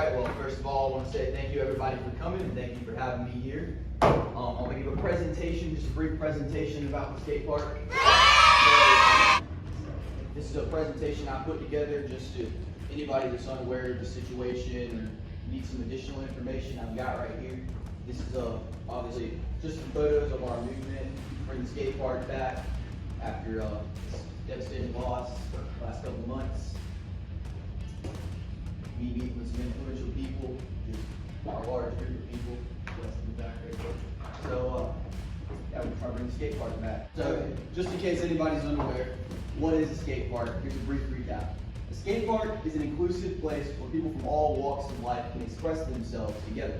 right, well, first of all, I want to say thank you everybody for coming and thank you for having me here. I'm going to give a presentation, just a brief presentation about the skate park. So, this is a presentation I put together just to anybody that's unaware of the situation or needs some additional information I've got right here. This is obviously just some photos of our movement, bring the skate park back after this devastating loss the last couple of months. Me meeting with some influential people, just a large group of people, blessed in the back right there. So, yeah, we're trying to bring the skate park back. So, just in case anybody's unaware, what is a skate park? Here's a brief recap. A skate park is an inclusive place where people from all walks of life can express themselves together.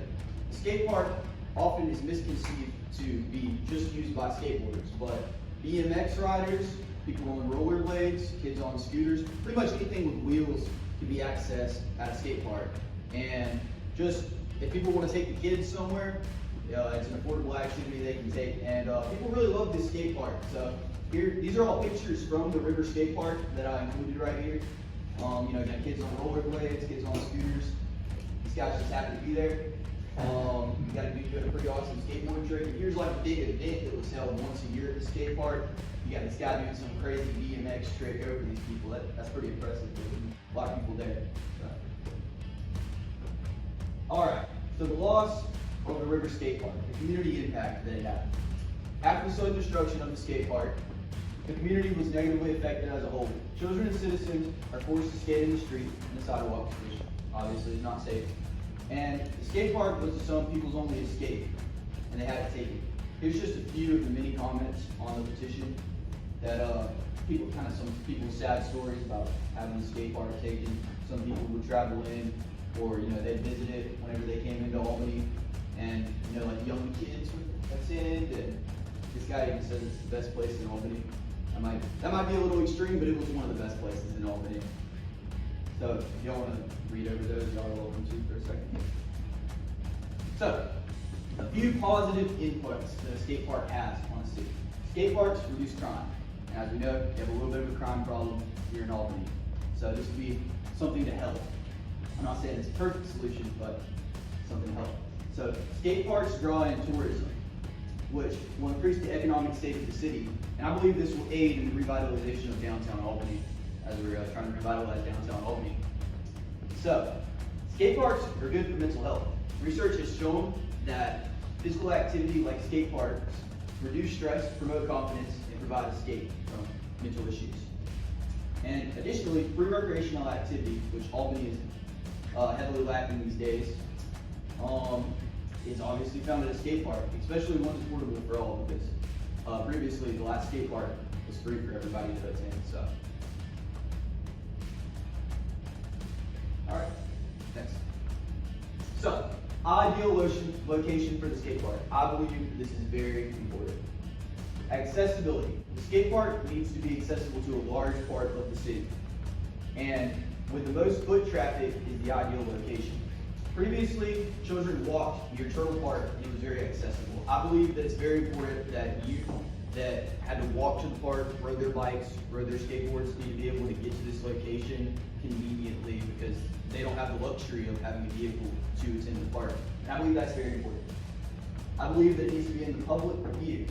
A skate park often is misconceived to be just used by skateboarders, but BMX riders, people on rollerblades, kids on scooters, pretty much anything with wheels can be accessed at a skate park. And just, if people want to take the kids somewhere, it's an affordable activity they can take. And people really love this skate park. So here, these are all pictures from the River Skate Park that I included right here. Again, kids on rollerblades, kids on scooters. These guys just happen to be there. You got to be doing a pretty awesome skateboard trick. And here's like a big event that was held once a year at the skate park. You got this guy doing some crazy BMX trick over these people. That's pretty impressive. A lot of people there. So. All right. So the loss of the River Skate Park, the community impact that it had. After the sudden destruction of the skate park, the community was negatively affected as a whole. Children and citizens are forced to skate in the street and the sidewalks, which obviously is not safe. And the skate park was some people's only escape, and they had to take it. Here's just a few of the many comments on the petition that some people's sad stories about having the skate park taken. Some people would travel in, or they'd visit it whenever they came into Albany, and like young kids would attend. And this guy even says it's the best place in Albany. That might be a little extreme, but it was one of the best places in Albany. So if y'all want to read over those, y'all are welcome to for a second. So, a few positive inputs that a skate park has on a city. Skate parks reduce crime. And as we know, you have a little bit of a crime problem here in Albany. So this would be something to help. I'm not saying it's a perfect solution, but something to help. So skate parks draw in tourism, which will increase the economic state of the city. And I believe this will aid in the revitalization of downtown Albany, as we're trying to revitalize downtown Albany. So, skate parks are good for mental health. Research has shown that physical activity like skate parks reduce stress, promote confidence, and provide escape from mental issues. And additionally, free recreational activity, which Albany is heavily lacking these days, is obviously found at a skate park, especially one that's affordable for all, because previously the last skate park was free for everybody to attend. So, all right, next. So, ideal location for the skate park. I believe this is very important. Accessibility. The skate park needs to be accessible to a large part of the city, and with the most foot traffic is the ideal location. Previously, children walked near Turtle Park and it was very accessible. I believe that it's very important that youth that had to walk to the park, rode their bikes, rode their skateboards, need to be able to get to this location conveniently because they don't have the luxury of having a vehicle to attend the park. And I believe that's very important. I believe that it needs to be in the public view.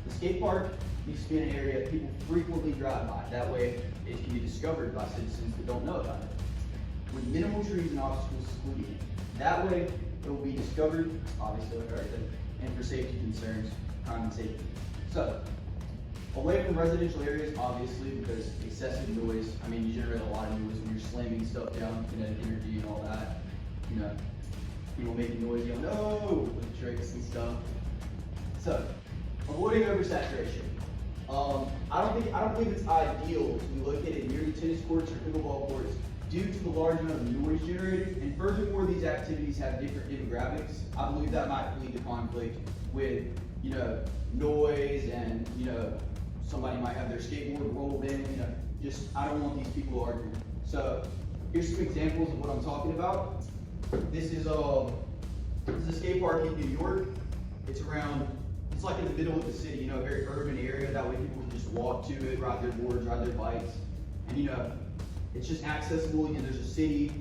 The skate park needs to be in an area people frequently drive by. That way, it can be discovered by citizens that don't know about it. With minimal trees and obstacles excluding it. That way, it will be discovered, obviously, like I already said, and for safety concerns, crime and safety. So, away from residential areas, obviously, because excessive noise, you generate a lot of noise when you're slamming stuff down, kinetic energy and all that. People making noise, no, with tricks and stuff. So, avoiding oversaturation. I don't believe it's ideal to be located near the tennis courts or pickleball courts due to the large amount of noise generated, and furthermore, these activities have different demographics. I believe that might lead to conflict with, noise and, somebody might have their skateboard rolled in, I don't want these people arguing. So, here's some examples of what I'm talking about. This is a skate park in New York. It's like in the middle of the city, a very urban area. That way people can just walk to it, ride their boards, ride their bikes. And it's just accessible. There's a city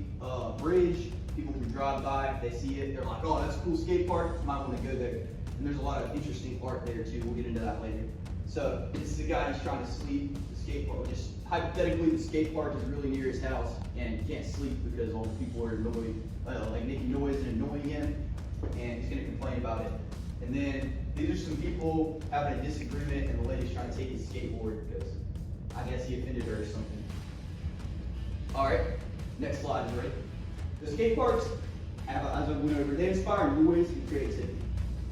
bridge People can drive by, if they see it, they're like, oh, that's a cool skate park, you might want to go there. And there's a lot of interesting art there too, we'll get into that later. So this is a guy who's trying to sleep, the skate park, just hypothetically the skate park is really near his house and he can't sleep because all the people are annoying, like making noise and annoying him, and he's gonna complain about it. And then these are some people having a disagreement and the lady's trying to take his skateboard because I guess he offended her or something. All right, next slide, you ready? The skate parks, as I went over, they inspire new ways of creativity.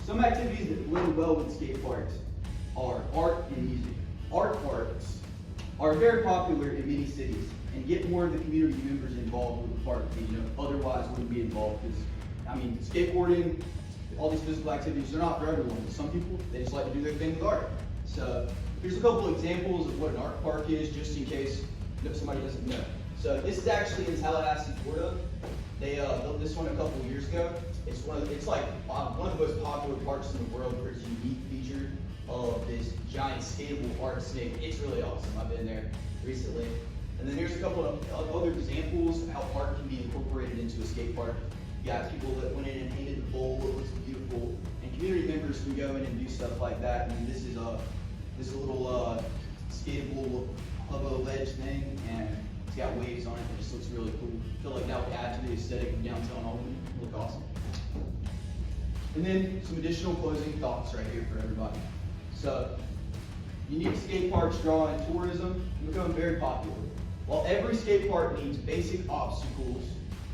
Some activities that blend well with skate parks are art and music. Art parks are very popular in many cities and get more of the community members involved with the park that otherwise wouldn't be involved. Because I mean, skateboarding, all these physical activities, they're not for everyone. Some people, they just like to do their thing with art. So here's a couple examples of what an art park is, just in case somebody doesn't know. So this is actually in Tallahassee, Florida. They built this one a couple of years ago. It's one of the most popular parks in the world for its unique feature of this giant skatable art snake. It's really awesome. I've been there recently. And then here's a couple of other examples of how art can be incorporated into a skate park. You got people that went in and painted the bowl, it looks beautiful, and community members can go in and do stuff like that. And this is a little skatable hobo ledge thing, and it's got waves on it. It just looks really cool. I feel like that would add to the aesthetic of downtown Albany. Look awesome. And then some additional closing thoughts right here for everybody. So, unique skate parks draw in tourism and become very popular. While every skate park needs basic obstacles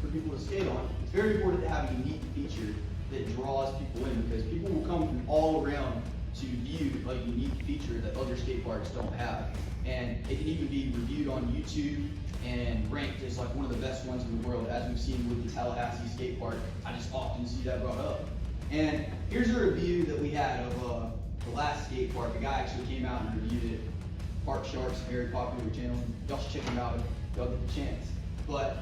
for people to skate on, it's very important to have a unique feature that draws people in, because people will come from all around to view a unique feature that other skate parks don't have. And it can even be reviewed on YouTube and ranked as like one of the best ones in the world, as we've seen with the Tallahassee skate park. I just often see that brought up. And here's a review that we had of the last skate park. A guy actually came out and reviewed it. Park Sharks, a very popular channel. Y'all should check him out if y'all get the chance. But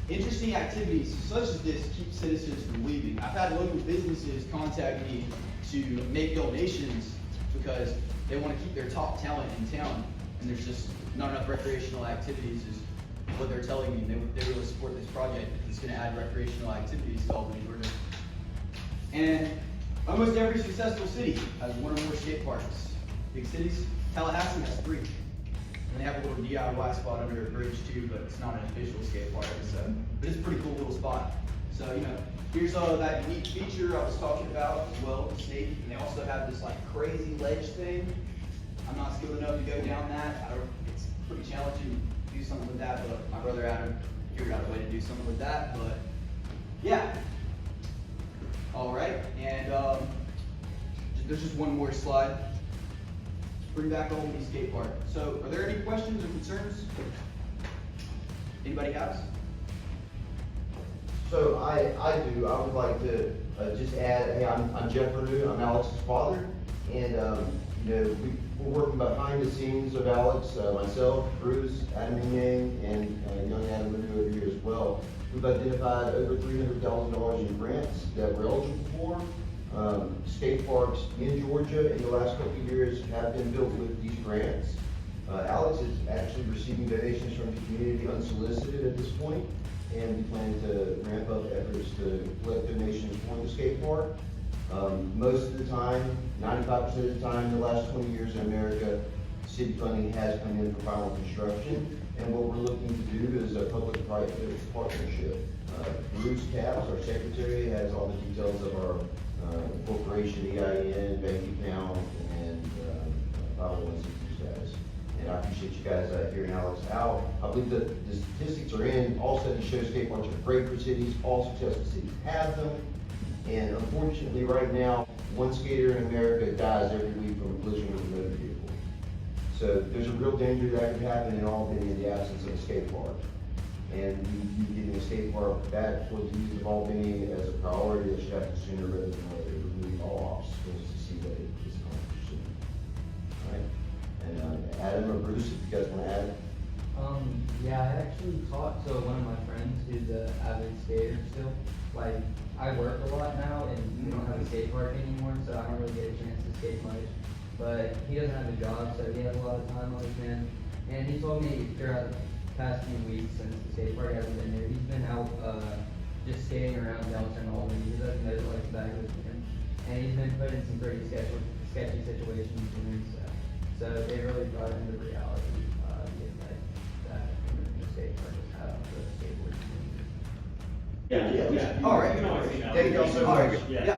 interesting activities such as this keep citizens from leaving. I've had local businesses contact me to make donations because they want to keep their top talent in town, and there's just not enough recreational activities is what they're telling me. They really support this project because it's going to add recreational activities to Albany, Georgia. And almost every successful city has one or more skate parks. Big cities, Tallahassee has 3. And they have a little DIY spot under a bridge too, but it's not an official skate park. But it's a pretty cool little spot. So, here's that unique feature I was talking about as well, the snake. And they also have this like crazy ledge thing. I'm not skilled enough to go down that. It's pretty challenging to do something with that, but my brother Adam figured out a way to do something with that. But yeah. All right, and there's just one more slide. Bring back the Albany skate park. So, are there any questions or concerns? Anybody has? So I do. I would like to just add. Hey, I'm Jeff Perdue. I'm Alex's father, and we're working behind the scenes of Alex, myself, Bruce, Adam Yang, and young Adam Perdue over here as well. We've identified over $300,000 in grants that we're eligible for. Skate parks in Georgia in the last couple of years have been built with these grants. Alex is actually receiving donations from the community unsolicited at this point, and we plan to ramp up efforts to collect donations for the skate park. Most of the time, 95% of the time in the last 20 years in America, city funding has come in for final construction, and what we're looking to do is a public-private partnership. Bruce Capps, our secretary, has all the details of our corporation, EIN, bank account, and 501c3 status. And I appreciate you guys hearing Alex out. I believe that the statistics are in. All studies show skate parks are great for cities. All successful cities have them. And unfortunately, right now, one skater in America dies every week from a collision with a motor vehicle. So there's a real danger that could happen in Albany in the absence of a skate park. And you getting a skate park back for the youth of Albany as a priority that should happen sooner rather than later. Remove all obstacles to see that it is accomplished soon. All right. And Adam or Bruce, if you guys want to add. Yeah, I actually talked to one of my friends who's an avid skater still. Like, I work a lot now, and we don't have a skate park anymore, so I don't really get a chance to skate much. But he doesn't have a job, so he has a lot of time on his hands. And he told me throughout the past few weeks since the skate park hasn't been there, he's been out just skating around downtown Albany. He doesn't know like the back of his hand. And he's been put in some pretty sketchy situations doing so they really brought him to reality, the impact that the skate park has had on the skateboard community. Yeah. All right. You can always see that. Thank y'all so All right, much. Yeah. yeah.